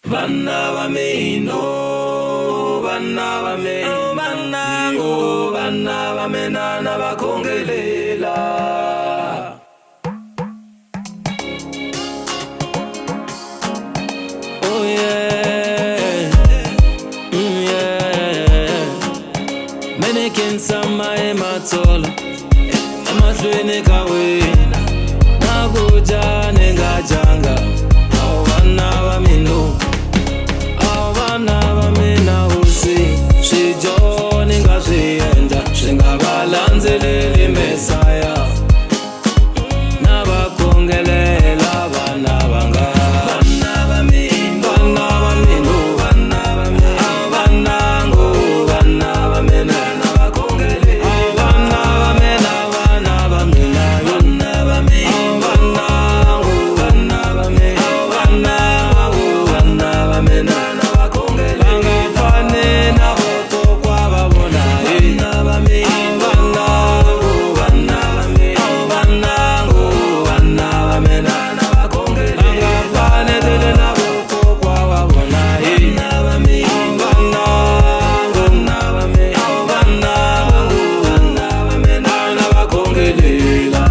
Vana va mina, vana va mina, vana va mina na va khongelela. Oh yeah, yeah. Mene kinsama emathola, emahlweni ka wena, nakuja nengajanga. Vana va mina, vana va mina usi swijo ni nga swi endla swi nga va landzeleli Mesaya na va khongelela vana vanga. Vana va mina, vana va mina, vana va mina, vanangu vana va mina na va khongelela. Vana va mina, vana va mina, vana va mina, vanangu vana va mina, vanangu vana va mina na va khongelela. Va nga fani na vakokwa va vona. Vana va mina, vanangu vana va mina, vanangu vana va mina na va khongelela. Va nga fanetele na vakokwa va vona. Vana va mina, vanangu vana va mina, vanangu vana va mina na va khongelela.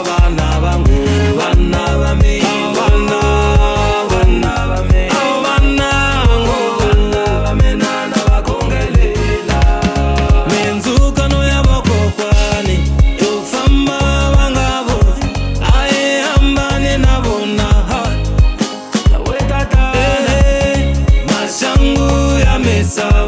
Vana vangu, vana va mina, vanangu vana va mina, vanangu vana va mina na va khongelela. Mindzukano ya vakokwani yo famba va nga voni, a yi hambani na vona. Maxangu ya misava